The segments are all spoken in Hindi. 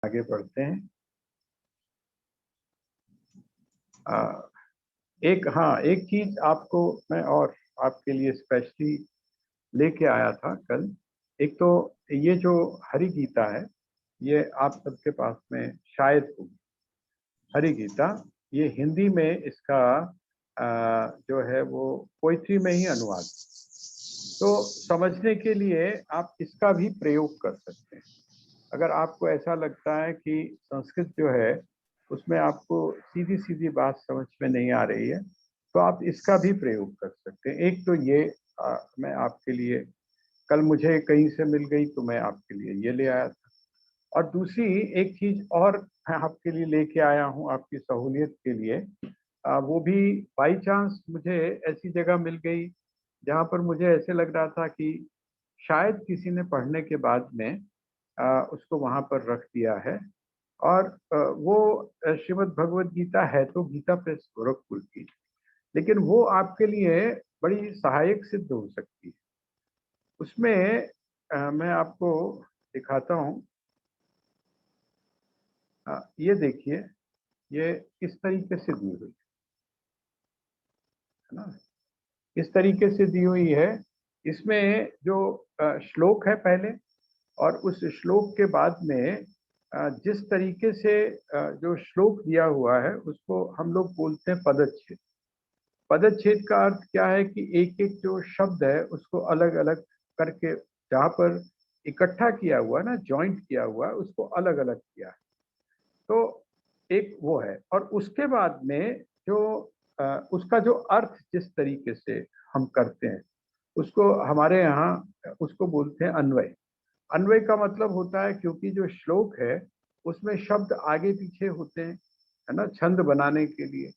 आगे बढ़ते हैं। एक चीज आपको मैं और आपके लिए स्पेशली लेके आया था कल। एक तो ये जो हरि गीता है, ये आप सबके पास में शायद होगी। हरि गीता ये हिंदी में इसका जो है वो पोइट्री में ही अनुवाद। तो समझने के लिए आप इसका भी प्रयोग कर सकते हैं। अगर आपको ऐसा लगता है कि संस्कृत जो है उसमें आपको सीधी सीधी बात समझ में नहीं आ रही है, तो आप इसका भी प्रयोग कर सकते हैं। एक तो ये मैं आपके लिए कल मुझे कहीं से मिल गई तो मैं आपके लिए ये ले आया था। और दूसरी एक चीज और मैं आपके लिए लेके आया हूँ आपकी सहूलियत के लिए। वो भी बाई चांस मुझे ऐसी जगह मिल गई जहाँ पर मुझे ऐसे लग रहा था कि शायद किसी ने पढ़ने के बाद में उसको वहां पर रख दिया है। और वो श्रीमद् भगवद गीता है तो गीता प्रेस गोरखपुर की, लेकिन वो आपके लिए बड़ी सहायक सिद्ध हो सकती है। उसमें मैं आपको दिखाता हूँ। ये देखिए, ये किस तरीके से दी हुई है ना, इस तरीके से दी हुई है। इसमें जो श्लोक है पहले, और उस श्लोक के बाद में जिस तरीके से जो श्लोक दिया हुआ है उसको हम लोग बोलते हैं पदच्छेद। पदच्छेद का अर्थ क्या है कि एक एक जो शब्द है उसको अलग अलग करके, जहाँ पर इकट्ठा किया हुआ ना, जॉइंट किया हुआ, उसको अलग अलग किया है। तो एक वो है, और उसके बाद में जो उसका जो अर्थ जिस तरीके से हम करते हैं उसको हमारे यहाँ उसको बोलते हैं अन्वय। अन्वय का मतलब होता है, क्योंकि जो श्लोक है उसमें शब्द आगे पीछे होते हैं, है ना, छंद बनाने के लिए।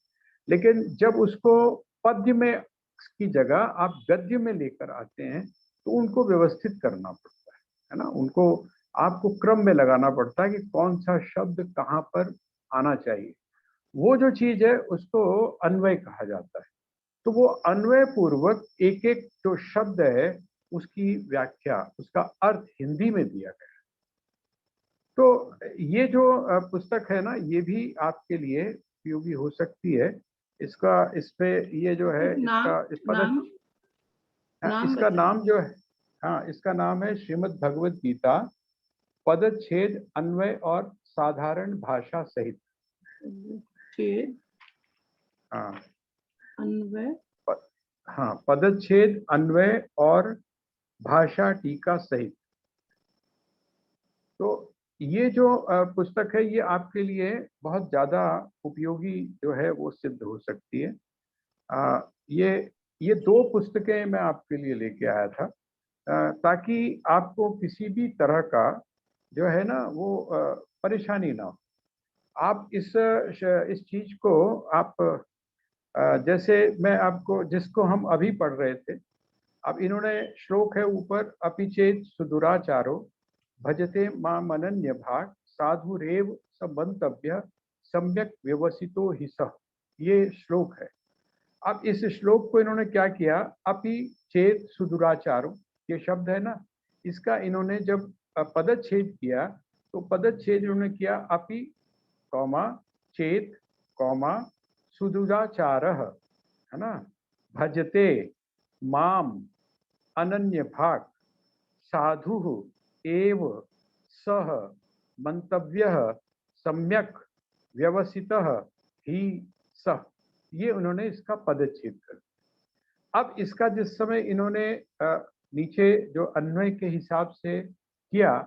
लेकिन जब उसको पद्य में की जगह आप गद्य में लेकर आते हैं तो उनको व्यवस्थित करना पड़ता है ना, उनको आपको क्रम में लगाना पड़ता है कि कौन सा शब्द कहाँ पर आना चाहिए। वो जो चीज है उसको अन्वय कहा जाता है। तो वो अन्वय पूर्वक एक एक जो शब्द है उसकी व्याख्या, उसका अर्थ हिंदी में दिया गया। तो ये जो पुस्तक है ना, ये भी आपके लिए उपयोगी हो सकती है। इसका इस पे ये जो है नाम इसका इस पद नाम नाम इसका बताइए। नाम जो है, हाँ, इसका नाम है श्रीमद् भगवद गीता, पदच्छेद अन्वय और साधारण भाषा सहित। छेद हाँ, अन्वय हाँ, पदच्छेद अन्वय और भाषा टीका सहित। तो ये जो पुस्तक है ये आपके लिए बहुत ज्यादा उपयोगी जो है वो सिद्ध हो सकती है। अ, ये ये दो पुस्तकें मैं आपके लिए लेके आया था, ताकि आपको किसी भी तरह का जो है ना वो परेशानी ना हो। आप इस चीज को आप जैसे मैं आपको जिसको हम अभी पढ़ रहे थे, अब इन्होंने श्लोक है ऊपर, अपिचेत सुदुराचारो भजते माम अनन्य भाग साधु रेव सबंतव्य सम्यक व्यवसितो हि सः। ये श्लोक है। अब इस श्लोक को इन्होंने क्या किया, अपि चेत सुदुराचारो, ये शब्द है ना, इसका इन्होंने जब पदच्छेद किया तो पदच्छेद इन्होंने किया अपि कौमा चेत कौमा सुदुराचारः, है ना, भजते माम अनन्य भाग साधु एव सह मंतव्य सम्यक व्यवसितः ही सह। ये उन्होंने इसका पदच्छेद कर दिया। अब इसका जिस समय इन्होंने नीचे जो अन्वय के हिसाब से किया,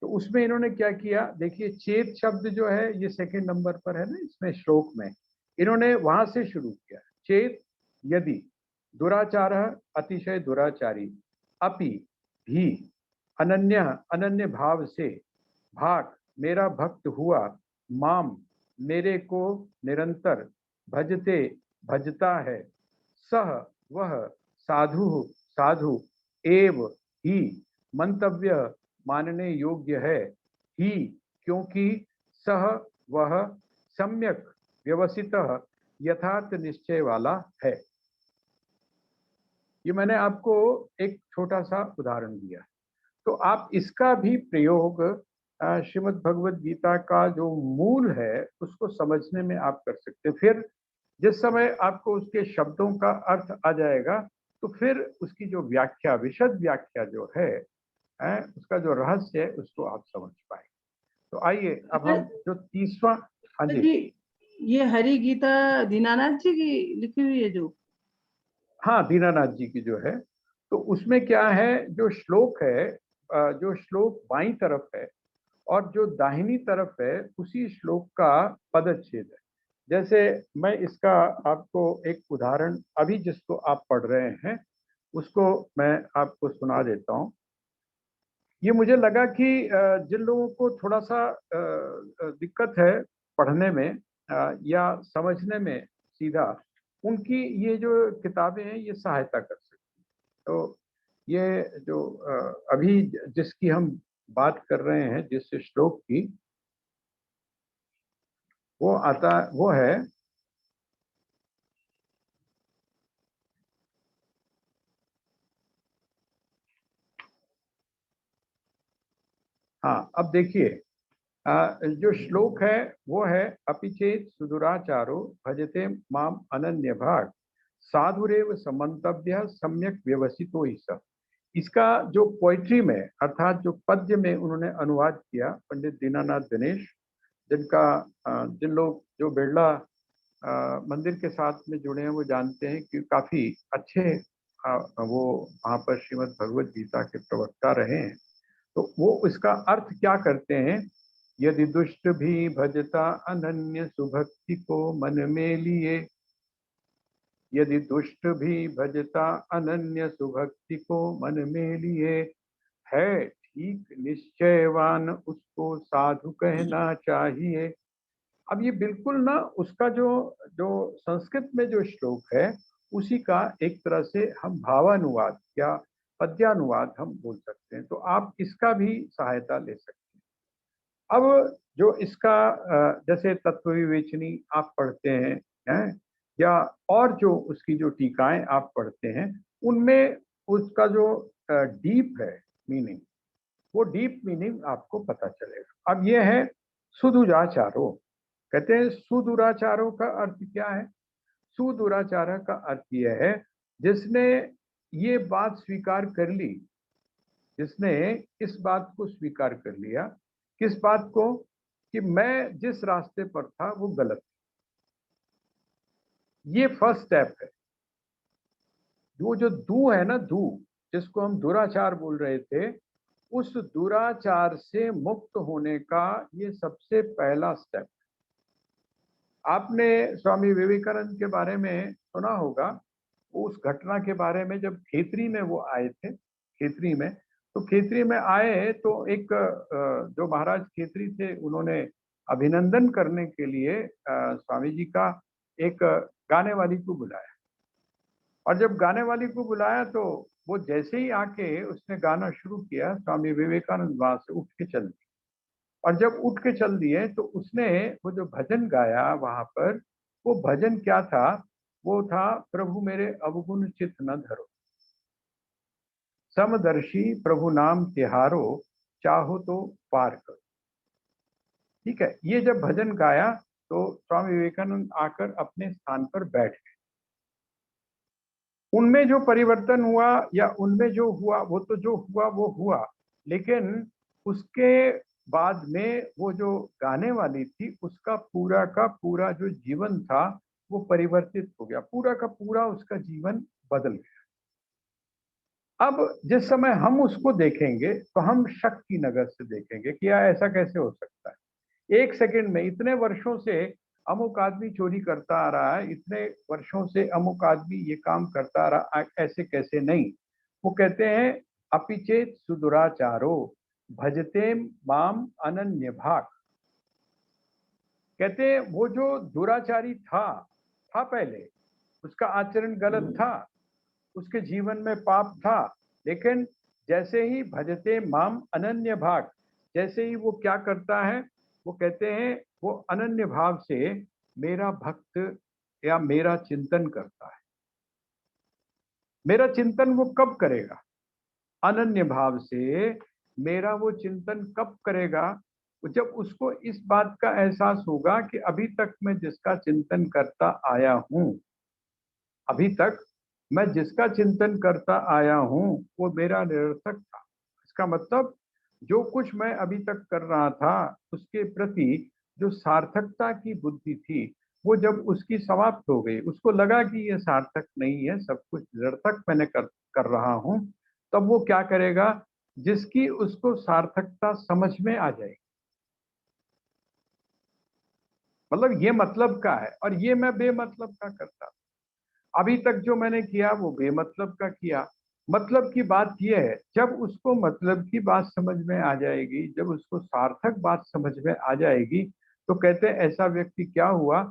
तो उसमें इन्होंने क्या किया, देखिए, चेत शब्द जो है ये सेकंड नंबर पर है ना इसमें श्लोक में। इन्होंने वहां से शुरू किया, चेत यदि, दुराचार अतिशय दुराचारी, अपि भी, अनन्य अनन्य भाव से, भाग मेरा भक्त हुआ, माम मेरे को निरंतर, भजते भजता है, सह वह, साधु साधु, एव ही मंतव्य मानने योग्य है, ही क्योंकि, सह वह, सम्यक व्यवसित यथार्थ निश्चय वाला है। ये मैंने आपको एक छोटा सा उदाहरण दिया, तो आप इसका भी प्रयोग श्रीमद् भगवद गीता का जो मूल है उसको समझने में आप कर सकते हैं। फिर जिस समय आपको उसके शब्दों का अर्थ आ जाएगा तो फिर उसकी जो व्याख्या, विशद व्याख्या जो है, उसका जो रहस्य है उसको आप समझ पाएंगे। तो आइए अब हम जो 30वां। हाँ जी। जी, ये हरि गीता दीनानाथ जी की लिखी हुई है जो? हाँ, दीनानाथ जी की जो है, तो उसमें क्या है, जो श्लोक है, जो श्लोक बाईं तरफ है और जो दाहिनी तरफ है उसी श्लोक का पदच्छेद है। जैसे मैं इसका आपको एक उदाहरण, अभी जिसको आप पढ़ रहे हैं उसको मैं आपको सुना देता हूँ। ये मुझे लगा कि जिन लोगों को थोड़ा सा दिक्कत है पढ़ने में या समझने में सीधा, उनकी ये जो किताबें हैं ये सहायता कर सकती हैं। तो ये जो अभी जिसकी हम बात कर रहे हैं, जिस श्लोक की, वो है, हाँ अब देखिए, जो श्लोक है वो है, अपिचेत सुदुराचारो भजते माम अनन्य भाग साधुरेव समन्तव्य सम्यक व्यवसितो ही स। इसका जो पोइट्री में, अर्थात जो पद्य में उन्होंने अनुवाद किया पंडित दीनानाथ दिनेश, जिन लोग जो बिरला मंदिर के साथ में जुड़े हैं वो जानते हैं कि काफी अच्छे वो वहाँ पर श्रीमद् भगवद गीता के प्रवक्ता रहे हैं। तो वो इसका अर्थ क्या करते हैं, यदि दुष्ट भी भजता अनन्य सुभक्ति को मन में लिए, यदि दुष्ट भी भजता अनन्य सुभक्ति को मन में लिए, है ठीक निश्चयवान उसको साधु कहना चाहिए। अब ये बिल्कुल ना उसका जो जो संस्कृत में जो श्लोक है उसी का एक तरह से हम भावानुवाद या पद्यानुवाद हम बोल सकते हैं। तो आप इसका भी सहायता ले सकते हैं। अब जो इसका जैसे तत्व विवेचनी आप पढ़ते हैं, या और जो उसकी जो टीकाएं आप पढ़ते हैं, उनमें उसका जो डीप है मीनिंग, वो डीप मीनिंग आपको पता चलेगा। अब ये है सुदुराचारो, कहते हैं सुदुराचारों का अर्थ क्या है। सुदुराचार का अर्थ यह है जिसने ये बात स्वीकार कर ली, जिसने इस बात को स्वीकार कर लिया, किस बात को, कि मैं जिस रास्ते पर था वो गलत। ये फर्स्ट स्टेप है। वो जो दू है ना, दू, जिसको हम दुराचार बोल रहे थे, उस दुराचार से मुक्त होने का ये सबसे पहला स्टेप। आपने स्वामी विवेकानंद के बारे में सुना होगा, उस घटना के बारे में, जब खेतरी में वो आए थे, खेतरी में, तो खेतरी में आए तो एक जो महाराज खेतरी थे उन्होंने अभिनंदन करने के लिए स्वामी जी का एक गाने वाली को बुलाया। और जब गाने वाली को बुलाया तो वो जैसे ही आके उसने गाना शुरू किया, स्वामी विवेकानंद वहां से उठ के चल दिए। और जब उठ के चल दिए तो उसने वो जो भजन गाया वहां पर, वो भजन क्या था, वो था, प्रभु मेरे अवगुण चित न धरो, समदर्शी प्रभु नाम तिहारो, चाहो तो पार करो। ठीक है, ये जब भजन गाया तो स्वामी विवेकानंद आकर अपने स्थान पर बैठ गए। उनमें जो परिवर्तन हुआ या उनमें जो हुआ, वो तो जो हुआ वो हुआ, लेकिन उसके बाद में वो जो गाने वाली थी उसका पूरा का पूरा जो जीवन था वो परिवर्तित हो गया, पूरा का पूरा उसका जीवन बदल गया। अब जिस समय हम उसको देखेंगे तो हम शक की नजर से देखेंगे कि यार ऐसा कैसे हो सकता है, एक सेकंड में, इतने वर्षों से अमुक आदमी चोरी करता आ रहा है, इतने वर्षों से अमुक आदमी ये काम करता आ रहा है, ऐसे कैसे नहीं। वो कहते हैं अपिचेत सुदुराचारो भजते माम अनन्य भाग। कहते हैं वो जो दुराचारी था पहले, उसका आचरण गलत था, उसके जीवन में पाप था, लेकिन जैसे ही भजते माम अनन्य भाग, जैसे ही वो क्या करता है, वो कहते हैं वो अनन्य भाव से मेरा भक्त या मेरा चिंतन करता है। मेरा चिंतन वो कब करेगा, अनन्य भाव से मेरा वो चिंतन कब करेगा, जब उसको इस बात का एहसास होगा कि अभी तक मैं जिसका चिंतन करता आया हूं, अभी तक मैं जिसका चिंतन करता आया हूं वो मेरा निरर्थक था। इसका मतलब जो कुछ मैं अभी तक कर रहा था उसके प्रति जो सार्थकता की बुद्धि थी, वो जब उसकी समाप्त हो गई, उसको लगा कि ये सार्थक नहीं है, सब कुछ निरर्थक मैंने कर रहा हूं, तब वो क्या करेगा, जिसकी उसको सार्थकता समझ में आ जाएगी, मतलब ये मतलब का है और ये मैं बेमतलब का करता, अभी तक जो मैंने किया वो बेमतलब का किया। मतलब की बात यह है, जब उसको मतलब की बात समझ में आ जाएगी, जब उसको सार्थक बात समझ में आ जाएगी, तो कहते हैं ऐसा व्यक्ति क्या हुआ,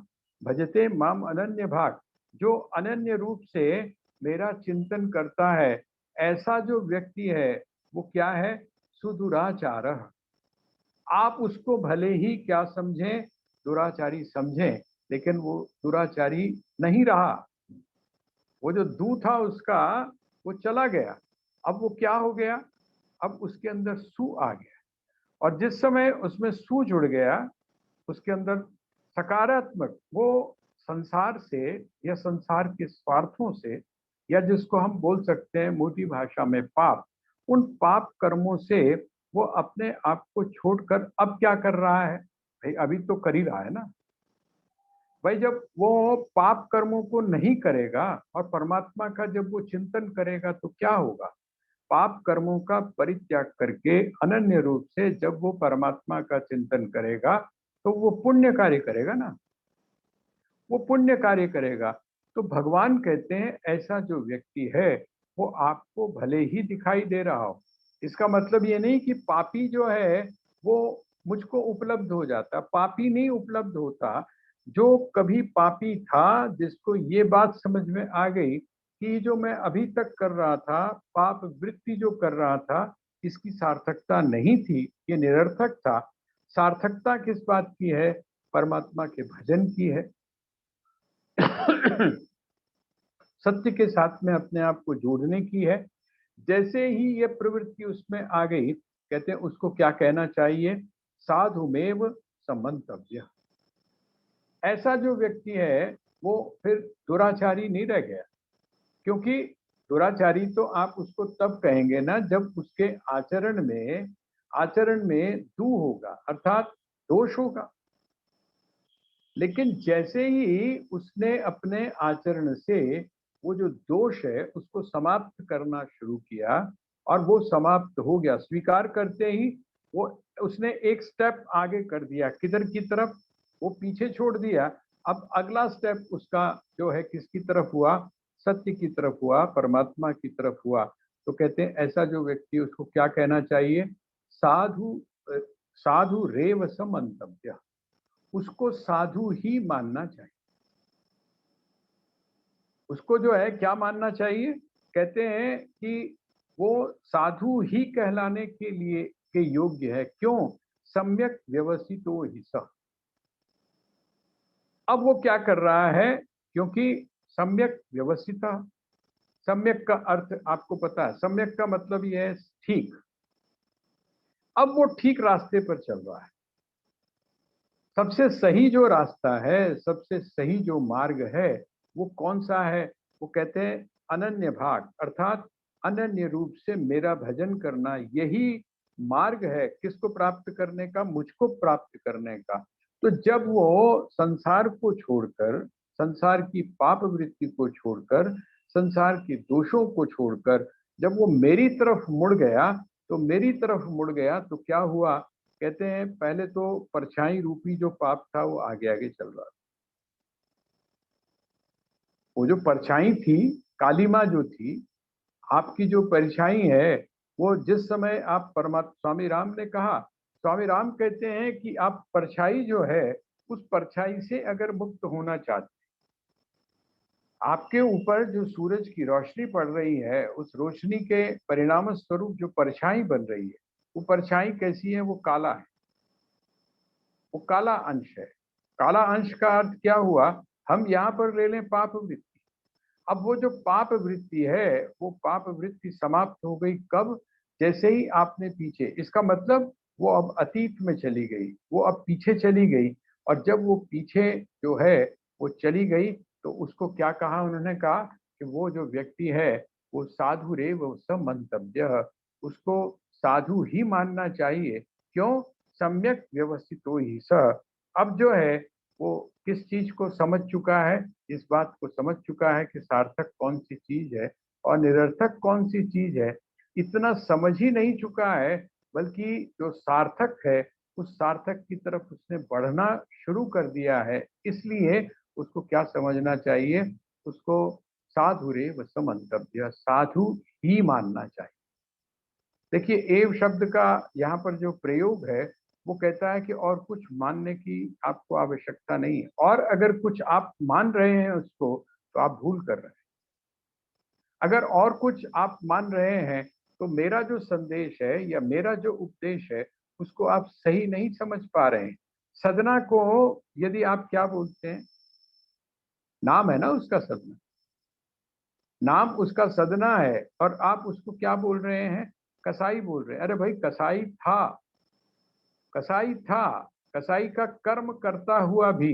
भजते माम अनन्य भाग, जो अनन्य रूप से मेरा चिंतन करता है, ऐसा जो व्यक्ति है वो क्या है, सुदुराचार। आप उसको भले ही क्या समझें, दुराचारी समझें, लेकिन वो दुराचारी नहीं रहा, वो जो दू था उसका वो चला गया, अब वो क्या हो गया, अब उसके अंदर सु आ गया, और जिस समय उसमें सु जुड़ गया, उसके अंदर सकारात्मक, वो संसार से या संसार के स्वार्थों से, या जिसको हम बोल सकते हैं मोटी भाषा में पाप, उन पाप कर्मों से वो अपने आप को छोड़कर अब क्या कर रहा है, भाई अभी तो कर ही रहा है ना, भाई जब वो पाप कर्मों को नहीं करेगा और परमात्मा का जब वो चिंतन करेगा तो क्या होगा, पाप कर्मों का परित्याग करके अनन्य रूप से जब वो परमात्मा का चिंतन करेगा तो वो पुण्य कार्य करेगा ना, वो पुण्य कार्य करेगा। तो भगवान कहते हैं ऐसा जो व्यक्ति है वो आपको भले ही दिखाई दे रहा हो, इसका मतलब ये नहीं कि पापी जो है वो मुझको उपलब्ध हो जाता, पापी नहीं उपलब्ध होता, जो कभी पापी था जिसको ये बात समझ में आ गई कि जो मैं अभी तक कर रहा था, पाप वृत्ति जो कर रहा था, इसकी सार्थकता नहीं थी, ये निरर्थक था। सार्थकता किस बात की है, परमात्मा के भजन की है। सत्य के साथ में अपने आप को जोड़ने की है। जैसे ही ये प्रवृत्ति उसमें आ गई, कहते हैं उसको क्या कहना चाहिए, साधुमेव समंतव्य। ऐसा जो व्यक्ति है वो फिर दुराचारी नहीं रह गया, क्योंकि दुराचारी तो आप उसको तब कहेंगे ना जब उसके आचरण में दू होगा, अर्थात दोष होगा। लेकिन जैसे ही उसने अपने आचरण से वो जो दोष है उसको समाप्त करना शुरू किया और वो समाप्त हो गया, स्वीकार करते ही वो उसने एक स्टेप आगे कर दिया, किधर की तरफ, वो पीछे छोड़ दिया। अब अगला स्टेप उसका जो है किसकी तरफ हुआ, सत्य की तरफ हुआ, परमात्मा की तरफ हुआ। तो कहते हैं ऐसा जो व्यक्ति, उसको क्या कहना चाहिए, साधु साधु रेव समंतव्य, उसको साधु ही मानना चाहिए। उसको जो है क्या मानना चाहिए, कहते हैं कि वो साधु ही कहलाने के लिए के योग्य है, क्यों, सम्यक व्यवस्थितो ही स। अब वो क्या कर रहा है, क्योंकि सम्यक व्यवस्थित, सम्यक का अर्थ आपको पता है, सम्यक का मतलब ये है ठीक, अब वो ठीक रास्ते पर चल रहा है। सबसे सही जो रास्ता है, सबसे सही जो मार्ग है, वो कौन सा है, वो कहते हैं अनन्य भाग, अर्थात अनन्य रूप से मेरा भजन करना, यही मार्ग है किसको प्राप्त करने का, मुझको प्राप्त करने का। तो जब वो संसार को छोड़कर, संसार की पाप वृत्ति को छोड़कर, संसार के दोषों को छोड़कर जब वो मेरी तरफ मुड़ गया, तो मेरी तरफ मुड़ गया तो क्या हुआ, कहते हैं पहले तो परछाई रूपी जो पाप था वो आगे आगे चल रहा था। वो जो परछाई थी, कालीमा जो थी, आपकी जो परछाई है, वो जिस समय आप परमात्मा, स्वामी राम ने कहा, स्वामी राम कहते हैं कि आप परछाई जो है, उस परछाई से अगर मुक्त होना चाहते, आपके ऊपर जो सूरज की रोशनी पड़ रही है, उस रोशनी के परिणाम स्वरूप जो परछाई बन रही है, वो परछाई कैसी है, वो काला है, वो काला अंश है। काला अंश का अर्थ क्या हुआ, हम यहाँ पर ले लें पाप वृत्ति। अब वो जो पाप वृत्ति है, वो पाप वृत्ति समाप्त हो गई कब, जैसे ही आपने पीछे, इसका मतलब वो अब अतीत में चली गई, वो अब पीछे चली गई। और जब वो पीछे जो है वो चली गई, तो उसको क्या कहा उन्होंने? कहा कि वो जो व्यक्ति है वो साधु रे वो सब मंतव्य, उसको साधु ही मानना चाहिए। क्यों? सम्यक व्यवस्थितो ही स। अब जो है वो किस चीज को समझ चुका है? इस बात को समझ चुका है कि सार्थक कौन सी चीज है और निरर्थक कौन सी चीज है। इतना समझ ही नहीं चुका है, बल्कि जो सार्थक है उस सार्थक की तरफ उसने बढ़ना शुरू कर दिया है। इसलिए उसको क्या समझना चाहिए? उसको साधु रे वसमंतव्य, साधु ही मानना चाहिए। देखिए, एव शब्द का यहाँ पर जो प्रयोग है वो कहता है कि और कुछ मानने की आपको आवश्यकता नहीं है, और अगर कुछ आप मान रहे हैं उसको तो आप भूल कर रहे हैं। अगर और कुछ आप मान रहे हैं तो मेरा जो संदेश है या मेरा जो उपदेश है उसको आप सही नहीं समझ पा रहे हैं। सदना को यदि आप क्या बोलते हैं? नाम है ना उसका सदना, नाम उसका सदना है, और आप उसको क्या बोल रहे हैं? कसाई बोल रहे हैं। अरे भाई, कसाई था, कसाई था, कसाई का कर्म करता हुआ भी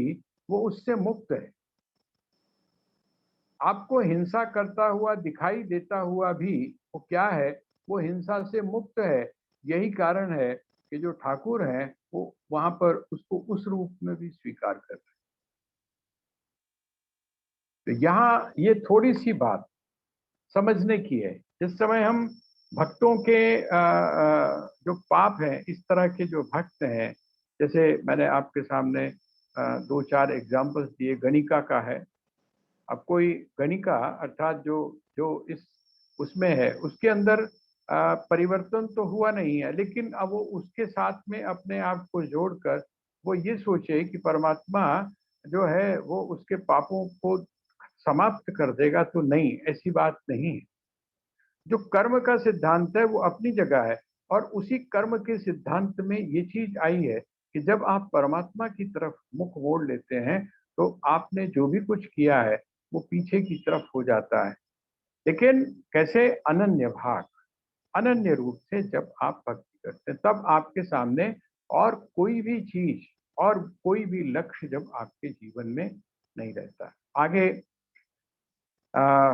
वो उससे मुक्त है। आपको हिंसा करता हुआ दिखाई देता हुआ भी वो क्या है? वो हिंसा से मुक्त है। यही कारण है कि जो ठाकुर हैं वो वहां पर उसको उस रूप में भी स्वीकार कर रहे हैं। तो यहाँ ये थोड़ी सी बात समझने की है। जिस समय हम भक्तों के जो पाप हैं, इस तरह के जो भक्त हैं, जैसे मैंने आपके सामने दो चार एग्जाम्पल्स दिए। गणिका का है। अब कोई गणिका अर्थात जो जो इस उसमें है उसके अंदर परिवर्तन तो हुआ नहीं है, लेकिन अब वो उसके साथ में अपने आप को जोड़कर वो ये सोचे कि परमात्मा जो है वो उसके पापों को समाप्त कर देगा, तो नहीं, ऐसी बात नहीं है। जो कर्म का सिद्धांत है वो अपनी जगह है, और उसी कर्म के सिद्धांत में ये चीज आई है कि जब आप परमात्मा की तरफ मुख मोड़ लेते हैं तो आपने जो भी कुछ किया है वो पीछे की तरफ हो जाता है। लेकिन कैसे? अनन्य भाग, अनन्य रूप से जब आप भक्ति करते हैं तब आपके सामने और कोई भी चीज और कोई भी लक्ष्य जब आपके जीवन में नहीं रहता। आगे आ,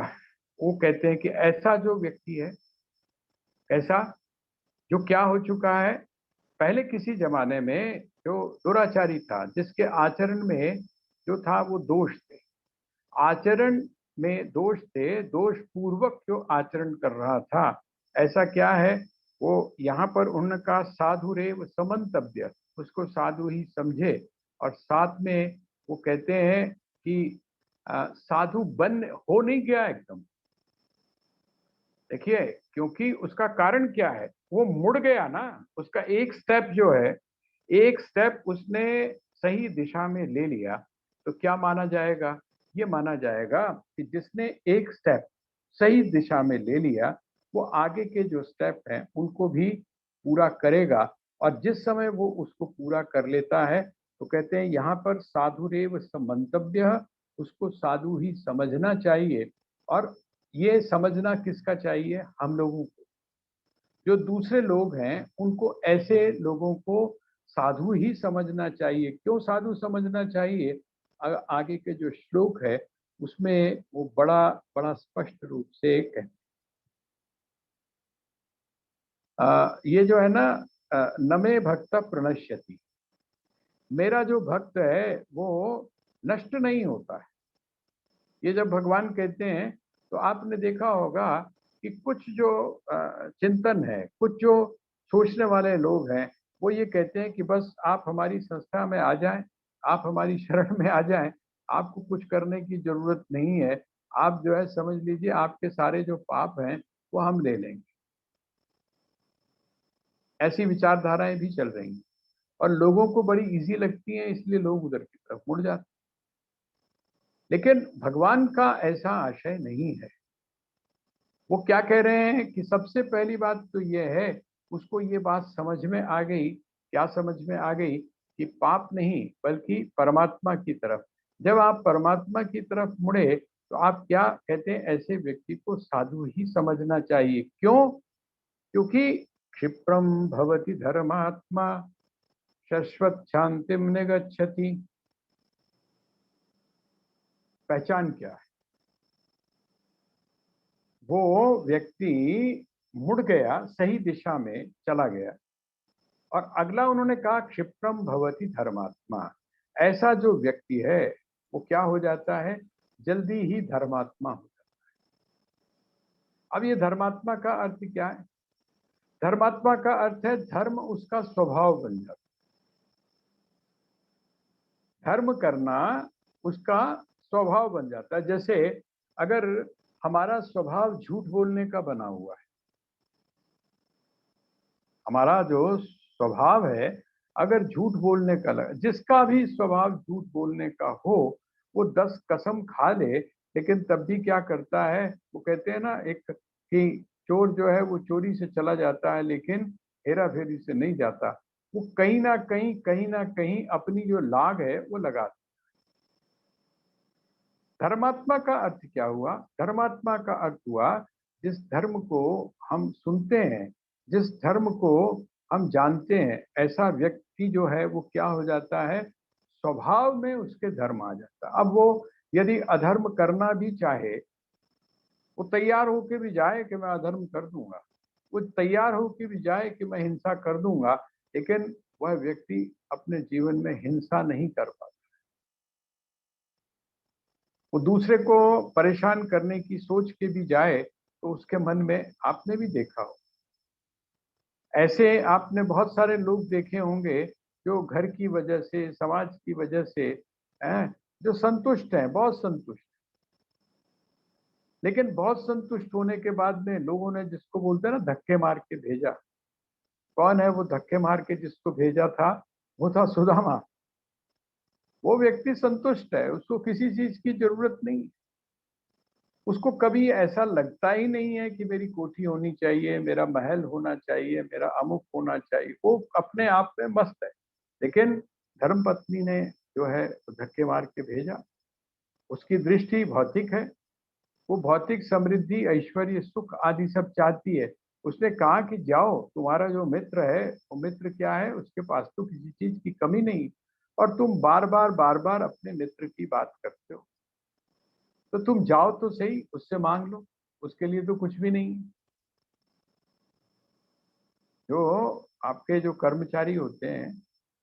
वो कहते हैं कि ऐसा जो व्यक्ति है, ऐसा जो क्या हो चुका है? पहले किसी जमाने में जो दुराचारी था, जिसके आचरण में जो था वो दोष थे, आचरण में दोष थे, दोष पूर्वक जो आचरण कर रहा था, ऐसा क्या है? वो यहाँ पर उनका साधु रेव समन्तव्य, उसको साधु ही समझे। और साथ में वो कहते हैं कि साधु बन हो नहीं गया एकदम। देखिए, क्योंकि उसका कारण क्या है? वो मुड़ गया ना। उसका एक स्टेप जो है, एक स्टेप उसने सही दिशा में ले लिया, तो क्या माना जाएगा? ये माना जाएगा कि जिसने एक स्टेप सही दिशा में ले लिया वो आगे के जो स्टेप हैं उनको भी पूरा करेगा। और जिस समय वो उसको पूरा कर लेता है तो कहते हैं यहाँ पर साधुरेव समन्तव्य, उसको साधु ही समझना चाहिए। और ये समझना किसका चाहिए? हम लोगों को। जो दूसरे लोग हैं उनको ऐसे लोगों को साधु ही समझना चाहिए। क्यों साधु समझना चाहिए? आगे के जो श्लोक है उसमें वो बड़ा बड़ा स्पष्ट रूप से कहते ये जो है ना, नमे भक्त प्रणश्यति, मेरा जो भक्त है वो नष्ट नहीं होता है। ये जब भगवान कहते हैं तो आपने देखा होगा कि कुछ जो चिंतन है, कुछ जो सोचने वाले लोग हैं, वो ये कहते हैं कि बस आप हमारी संस्था में आ जाएं, आप हमारी शरण में आ जाएं, आपको कुछ करने की जरूरत नहीं है। आप जो है समझ लीजिए आपके सारे जो पाप हैं वो हम ले लेंगे। ऐसी विचारधाराएं भी चल रही हैं और लोगों को बड़ी इजी लगती हैं, इसलिए लोग उधर की तरफ मुड़ जाते हैं। लेकिन भगवान का ऐसा आशय नहीं है। वो क्या कह रहे हैं कि सबसे पहली बात तो ये है, उसको ये बात समझ में आ गई। क्या समझ में आ गई? कि पाप नहीं बल्कि परमात्मा की तरफ। जब आप परमात्मा की तरफ मुड़े तो आप क्या कहते हैं? ऐसे व्यक्ति को साधु ही समझना चाहिए। क्यों? क्योंकि क्षिप्रम भवति धर्मात्मा शाश्वत शांतिम निगच्छति। पहचान क्या है? वो व्यक्ति मुड़ गया, सही दिशा में चला गया। और अगला उन्होंने कहा क्षिप्रम भवति धर्मात्मा। ऐसा जो व्यक्ति है वो क्या हो जाता है? जल्दी ही धर्मात्मा हो जाता है। अब ये धर्मात्मा का अर्थ क्या है? धर्मात्मा का अर्थ है धर्म उसका स्वभाव बन जाता है। धर्म करना उसका स्वभाव बन जाता है। जैसे अगर हमारा स्वभाव झूठ बोलने का बना हुआ है, हमारा जो स्वभाव है अगर झूठ बोलने का जिसका भी स्वभाव झूठ बोलने का हो, वो 10 कसम खा ले, लेकिन तब भी क्या करता है? वो कहते हैं ना एक कि चोर जो है वो चोरी से चला जाता है लेकिन हेरा फेरी से नहीं जाता। वो कहीं ना कहीं अपनी जो लाग है वो लगाता। धर्मात्मा का अर्थ क्या हुआ? धर्मात्मा का अर्थ हुआ जिस धर्म को हम सुनते हैं, जिस धर्म को हम जानते हैं, ऐसा व्यक्ति जो है वो क्या हो जाता है? स्वभाव में उसके धर्म आ जाता है। अब वो यदि अधर्म करना भी चाहे, वो तैयार होके भी जाए कि मैं अधर्म कर दूंगा, वो तैयार होके भी जाए कि मैं हिंसा कर दूंगा, लेकिन वह व्यक्ति अपने जीवन में हिंसा नहीं कर पाता। वो दूसरे को परेशान करने की सोच के भी जाए तो उसके मन में, आपने भी देखा हो, ऐसे आपने बहुत सारे लोग देखे होंगे जो घर की वजह से, समाज की वजह से जो संतुष्ट हैं, बहुत संतुष्ट, लेकिन बहुत संतुष्ट होने के बाद में लोगों ने जिसको बोलते हैं ना धक्के मार के भेजा। कौन है वो धक्के मार के जिसको भेजा था? वो था सुदामा। वो व्यक्ति संतुष्ट है, उसको किसी चीज की जरूरत नहीं। उसको कभी ऐसा लगता ही नहीं है कि मेरी कोठी होनी चाहिए, मेरा महल होना चाहिए, मेरा अमुक होना चाहिए। वो अपने आप में मस्त है। लेकिन धर्मपत्नी ने जो है धक्के मार के भेजा। उसकी दृष्टि भौतिक है, वो भौतिक समृद्धि, ऐश्वर्य, सुख आदि सब चाहती है। उसने कहा कि जाओ, तुम्हारा जो मित्र है वो मित्र क्या है, उसके पास तो किसी चीज की कमी नहीं, और तुम बार बार अपने मित्र की बात करते हो, तो तुम जाओ तो सही, उससे मांग लो, उसके लिए तो कुछ भी नहीं। जो आपके जो कर्मचारी होते हैं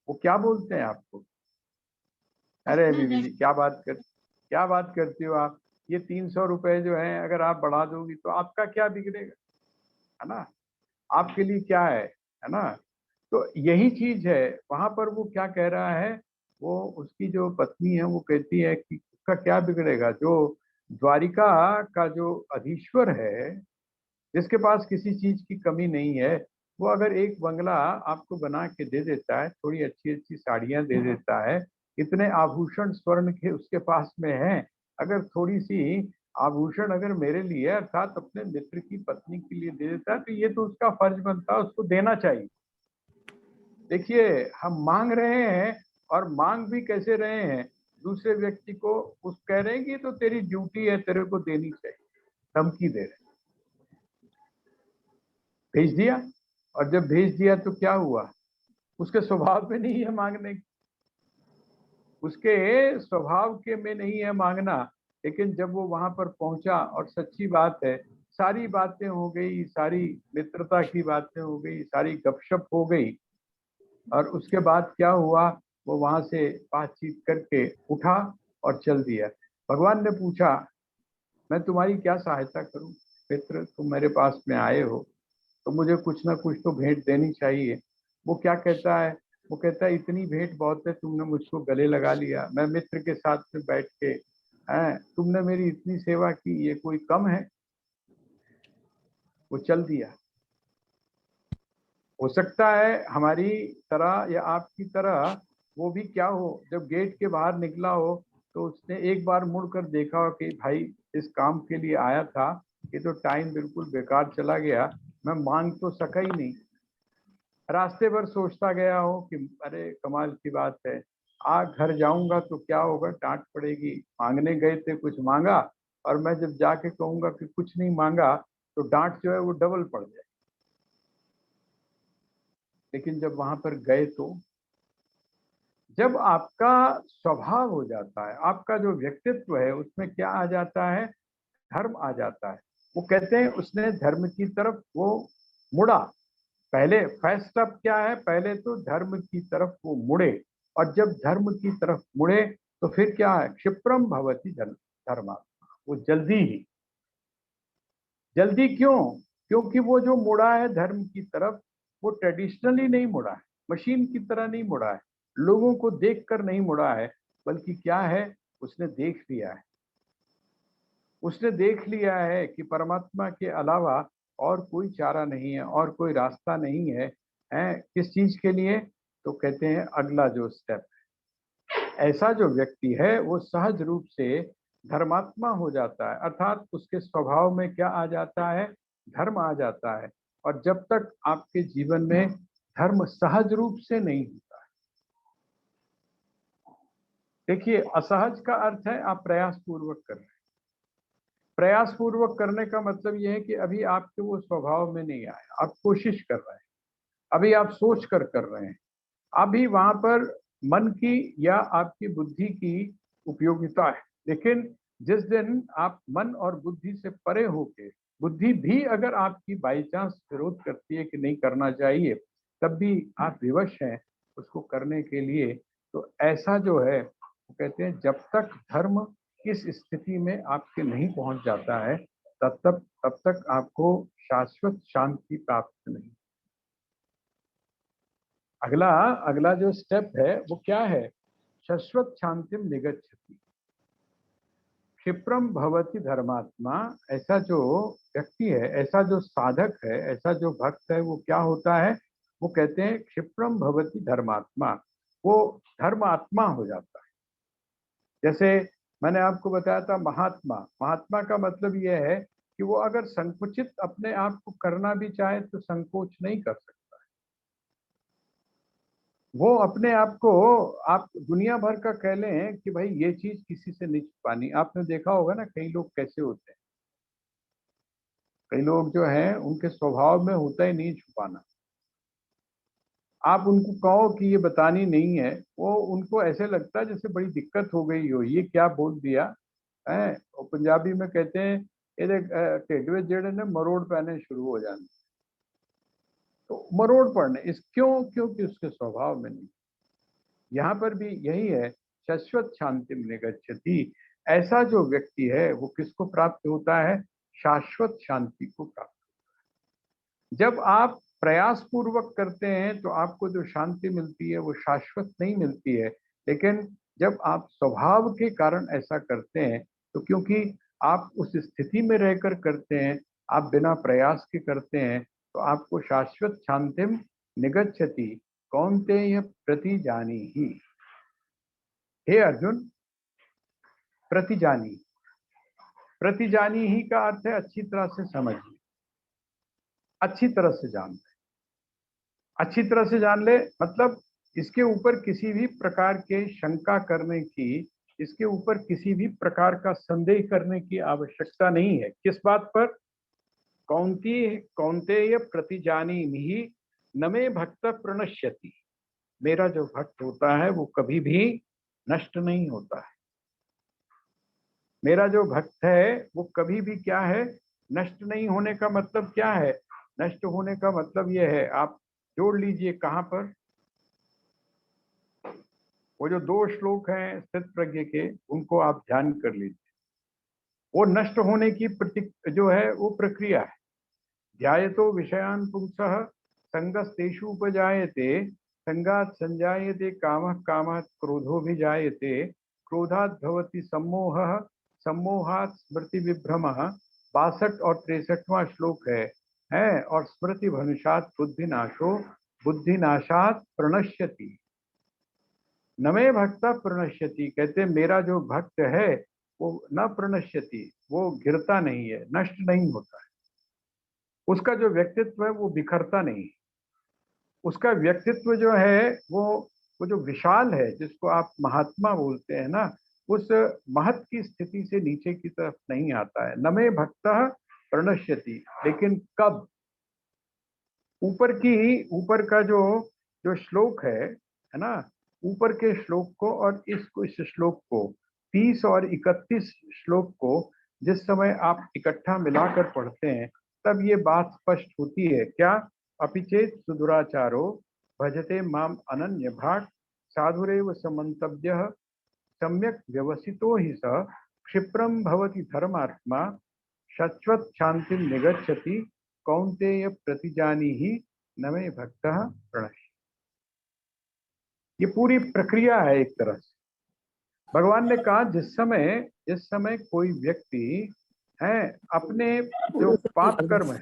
वो क्या बोलते हैं आपको? अरे बीबी जी क्या बात करती हो आप? ये 300 रुपए जो है अगर आप बढ़ा दोगी तो आपका क्या बिगड़ेगा, है ना? आपके लिए क्या है ना? तो यही चीज है। वहां पर वो क्या कह रहा है, वो उसकी जो पत्नी है वो कहती है कि उसका क्या बिगड़ेगा? जो द्वारिका का जो अधीश्वर है, जिसके पास किसी चीज की कमी नहीं है, वो अगर एक बंगला आपको बना के दे देता है, थोड़ी अच्छी अच्छी साड़ियां दे देता है, इतने आभूषण स्वर्ण के उसके पास में हैं, अगर थोड़ी सी आभूषण अगर मेरे लिए अर्थात अपने मित्र की पत्नी के लिए दे देता है, तो ये तो उसका फर्ज बनता है, उसको देना चाहिए। देखिए, हम मांग रहे हैं, और मांग भी कैसे रहे हैं? दूसरे व्यक्ति को उस कह रहे हैं कि तो तेरी ड्यूटी है, तेरे को देनी चाहिए, धमकी दे रहे। भेज दिया, और जब भेज दिया तो क्या हुआ? उसके स्वभाव में नहीं है मांगने की, उसके स्वभाव के में नहीं है मांगना। लेकिन जब वो वहां पर पहुंचा, और सच्ची बात है, सारी बातें हो गई, सारी मित्रता की बातें हो गई, सारी गपशप हो गई, और उसके बाद क्या हुआ? वो वहां से बातचीत करके उठा और चल दिया। भगवान ने पूछा, मैं तुम्हारी क्या सहायता करूं? मित्र, तुम मेरे पास में आए हो तो मुझे कुछ ना कुछ तो भेंट देनी चाहिए। वो क्या कहता है? वो कहता है इतनी भेंट बहुत है, तुमने मुझको गले लगा लिया, मैं मित्र के साथ में बैठ के तुमने मेरी इतनी सेवा की, ये कोई कम है? वो चल दिया। हो सकता है हमारी तरह या आपकी तरह वो भी क्या हो, जब गेट के बाहर निकला हो तो उसने एक बार मुड़कर देखा हो कि भाई इस काम के लिए आया था, ये तो टाइम बिल्कुल बेकार चला गया, मैं मांग तो सका ही नहीं। रास्ते भर सोचता गया हो कि अरे कमाल की बात है, आ घर जाऊंगा तो क्या होगा, डांट पड़ेगी, मांगने गए थे कुछ मांगा, और मैं जब जाके कहूंगा कि कुछ नहीं मांगा तो डांट जो है वो डबल पड़ जाए। लेकिन जब वहां पर गए तो जब आपका स्वभाव हो जाता है, आपका जो व्यक्तित्व है उसमें क्या आ जाता है, धर्म आ जाता है। वो कहते हैं उसने धर्म की तरफ वो मुड़ा। पहले फर्स्ट स्टेप क्या है, पहले तो धर्म की तरफ वो मुड़े, और जब धर्म की तरफ मुड़े तो फिर क्या है, क्षिप्रम भवति धर्मात्मा। वो जल्दी क्यों, क्योंकि वो जो मुड़ा है धर्म की तरफ, वो ट्रेडिशनली नहीं मुड़ा है, मशीन की तरह नहीं मुड़ा है, लोगों को देखकर नहीं मुड़ा है, बल्कि क्या है, उसने देख लिया है। उसने देख लिया है कि परमात्मा के अलावा और कोई चारा नहीं है, और कोई रास्ता नहीं है। किस चीज के लिए, तो कहते हैं अगला जो स्टेप, ऐसा जो व्यक्ति है वो सहज रूप से धर्मात्मा हो जाता है, अर्थात उसके स्वभाव में क्या आ जाता है, धर्म आ जाता है। और जब तक आपके जीवन में धर्म सहज रूप से नहीं होता है, देखिए असहज का अर्थ है आप प्रयास पूर्वक कर रहे हैं। प्रयास पूर्वक करने का मतलब यह है कि अभी आपके वो स्वभाव में नहीं आया, आप कोशिश कर रहे हैं, अभी आप सोच कर रहे हैं, अभी वहां पर मन की या आपकी बुद्धि की उपयोगिता है। लेकिन जिस दिन आप मन और बुद्धि से परे होके, बुद्धि भी अगर आपकी बाई चांस विरोध करती है कि नहीं करना चाहिए, तब भी आप विवश हैं उसको करने के लिए, तो ऐसा जो है वो कहते हैं जब तक धर्म इस स्थिति में आपके नहीं पहुंच जाता है, तब तक आपको शाश्वत शांति प्राप्त नहीं। अगला अगला जो स्टेप है वो क्या है, शाश्वत शांतिम निगच्छति क्षिप्रम भवति धर्मात्मा। ऐसा जो व्यक्ति है, ऐसा जो साधक है, ऐसा जो भक्त है, वो क्या होता है, वो कहते हैं क्षिप्रम भवति धर्मात्मा, वो धर्मात्मा हो जाता है। जैसे मैंने आपको बताया था महात्मा, महात्मा का मतलब यह है कि वो अगर संकुचित अपने आप को करना भी चाहे तो संकोच नहीं कर सकता। वो अपने आप को, आप दुनिया भर का कह लें कि भाई ये चीज किसी से नहीं छुपानी। आपने देखा होगा ना कई लोग कैसे होते हैं, कई लोग जो हैं उनके स्वभाव में होता ही नहीं छुपाना। आप उनको कहो कि ये बतानी नहीं है, वो उनको ऐसे लगता है जैसे बड़ी दिक्कत हो गई हो, ये क्या बोल दिया है। और पंजाबी में कहते हैं ये देख टेढ़े जेड़े ने मरोड़ पहने शुरू हो जाने, तो मरोड़ पड़ने इस क्यों, क्योंकि उसके स्वभाव में नहीं। यहाँ पर भी यही है, शाश्वत शांति निगच्छति। ऐसा जो व्यक्ति है वो किसको प्राप्त होता है, शाश्वत शांति को प्राप्त। जब आप प्रयास पूर्वक करते हैं तो आपको जो शांति मिलती है वो शाश्वत नहीं मिलती है। लेकिन जब आप स्वभाव के कारण ऐसा करते हैं, तो क्योंकि आप उस स्थिति में रहकर करते हैं, आप बिना प्रयास के करते हैं, तो आपको शाश्वत शांतिम निगच्छति कौन्तेय प्रतिजानी ही। हे अर्जुन, प्रतिजानी, प्रतिजानी ही का अर्थ है अच्छी तरह से समझिए, अच्छी तरह से जान ले। अच्छी तरह से जान ले मतलब इसके ऊपर किसी भी प्रकार के शंका करने की, इसके ऊपर किसी भी प्रकार का संदेह करने की आवश्यकता नहीं है। किस बात पर, कौंती कौंतेय प्रतिजानी ही न मे भक्त प्रणश्यति। मेरा जो भक्त होता है वो कभी भी नष्ट नहीं होता है। मेरा जो भक्त है वो कभी भी क्या है, नष्ट नहीं होने का मतलब क्या है, नष्ट होने का मतलब यह है, आप जोड़ लीजिए कहां पर, वो जो दो श्लोक हैं स्थित प्रज्ञ के, उनको आप ध्यान कर लीजिए। वो नष्ट होने की जो है वो प्रक्रिया है। ध्यायतो विषयान पुंसः संगस्तेषु उपजायते, संगात् संजायते कामः, कामात् क्रोधो भिजायते, क्रोधात् भवति सम्मोहः, सम्मोहात् स्मृति विभ्रमः। 62 और 63वां श्लोक है। और स्मृति भंशात् बुद्धि नाशो, बुद्धि नाशात् प्रणश्यति। नमे भक्त प्रणश्यति, कहते मेरा जो भक्त है वो न प्रणश्यति, वो गिरता नहीं है, नष्ट नहीं होता है। उसका जो व्यक्तित्व है वो बिखरता नहीं, उसका व्यक्तित्व जो है वो जो विशाल है, जिसको आप महात्मा बोलते हैं ना, उस महत की स्थिति से नीचे की तरफ नहीं आता है। नमे भक्त प्रणश्यति, लेकिन कब, ऊपर का जो जो श्लोक है ना, ऊपर के श्लोक को और इस श्लोक को 30 और 31 श्लोक को जिस समय आप इकट्ठा मिलाकर पढ़ते हैं तब ये बात स्पष्ट होती है। क्या? अपिचेत सुदुराचारो भजते माम अनन्य भाग साधुरेव समन्तव्यः सम्यक व्यवसितो हि स क्षिप्रम भवति धर्मात्मा शाश्वत शांति निगच्छति कौन्तेय प्रतिजानीहि न मे भक्तः प्रणश्यति। ये पूरी प्रक्रिया है एक तरह से। भगवान ने कहा जिस समय कोई व्यक्ति है अपने जो पाप कर्म है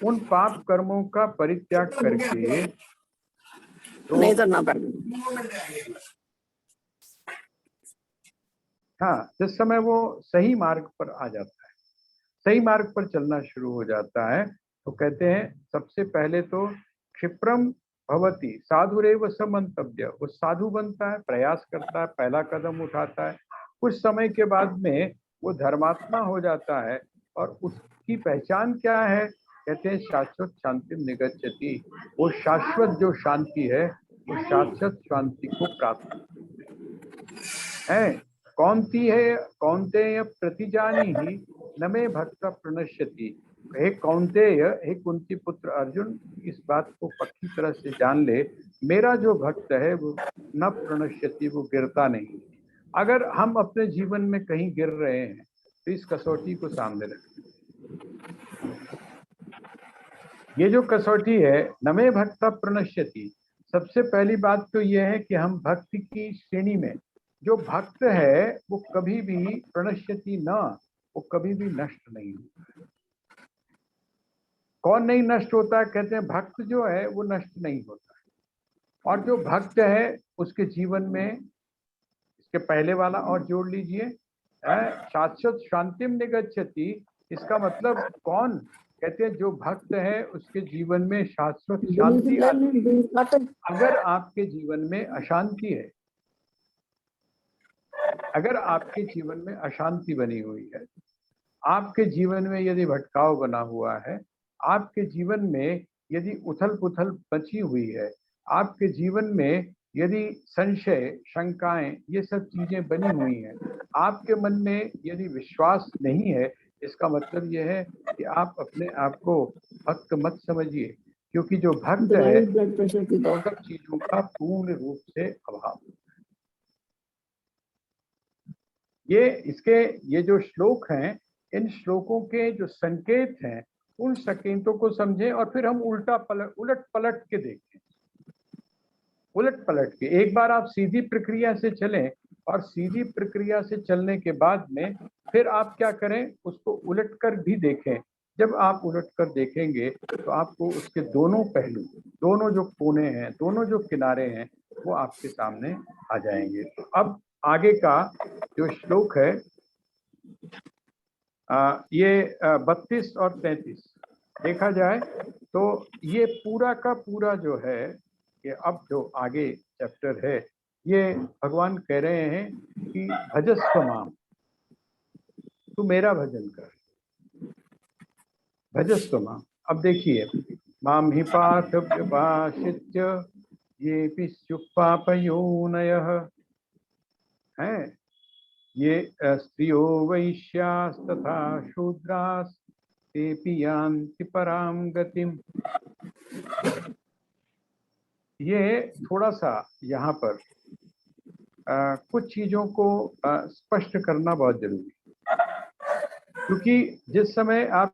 उन पाप कर्मों का परित्याग करके तो नहीं करना हाँ, जिस समय वो सही मार्ग पर आ जाता है, सही मार्ग पर चलना शुरू हो जाता है, तो कहते हैं सबसे पहले तो क्षिप्रम भवति साधुरेव समन्तव्य, वो साधु बनता है, प्रयास करता है, पहला कदम उठाता है, कुछ समय के बाद में वो धर्मात्मा हो जाता है और उसकी पहचान क्या है? कहते हैं शाश्वत शांति निगच्छति, वो शाश्वत जो शांति है वो शाश्वत शांति को प्राप्त है। कौनती है कौन्तेय प्रतिजानी ही न मे भक्त प्रणश्यति। हे कौन्तेय, हे कुंती पुत्र अर्जुन, इस बात को पक्की तरह से जान ले, मेरा जो भक्त है वो न प्रणश्यति, वो गिरता नहीं। अगर हम अपने जीवन में कहीं गिर रहे हैं तो इस कसौटी को सामने रखें। ये जो कसौटी है न मे भक्त प्रणश्यति, सबसे पहली बात तो यह है कि हम भक्ति की श्रेणी में जो भक्त है वो कभी भी प्रणश्यति न, वो कभी भी नष्ट नहीं होता। कौन नहीं नष्ट होता? कहते हैं भक्त जो है वो नष्ट नहीं होता है। और जो भक्त है उसके जीवन में, इसके पहले वाला और जोड़ लीजिए, शाश्वत शांतिम निगच्छति। इसका मतलब कौन? कहते हैं जो भक्त है उसके जीवन में शाश्वत शांति आती है। अगर आपके जीवन में अशांति है, अगर आपके जीवन में अशांति बनी हुई है, आपके जीवन में यदि भटकाव बना हुआ है, आपके जीवन में यदि उथल पुथल बची हुई है, आपके जीवन में यदि संशय शंकाएं ये सब चीजें बनी हुई हैं, आपके मन में यदि विश्वास नहीं है, इसका मतलब यह है कि आप अपने आप को भक्त मत समझिए, क्योंकि जो भक्त है सब चीजों का पूर्ण रूप से अभाव। ये जो श्लोक हैं, इन श्लोकों के जो संकेत हैं उन संकेतों को समझें और फिर हम उलट पलट के देखें। उलट पलट के एक बार आप सीधी प्रक्रिया से चलें और सीधी प्रक्रिया से चलने के बाद में फिर आप क्या करें, उसको उलट कर भी देखें। जब आप उलट कर देखेंगे तो आपको उसके दोनों पहलू, दोनों जो कोने हैं, दोनों जो किनारे हैं, वो आपके सामने आ जाएंगे। तो अब आगे का जो श्लोक है ये 32 और 33 देखा जाए तो ये पूरा का पूरा जो है, ये अब जो आगे चैप्टर है, ये भगवान कह रहे हैं कि भजस्व माम, तू मेरा भजन कर, भजस्व माम। अब देखिए, माम ही पार्थ व्यपाश्रित्य ये पिस्युः पापयोनयः हैं, ये स्त्रियो वैश्यास् तथा शूद्रास् तेऽपि यान्ति परां गतिम्। ये थोड़ा सा यहाँ पर कुछ चीजों को स्पष्ट करना बहुत जरूरी है, क्योंकि जिस समय आप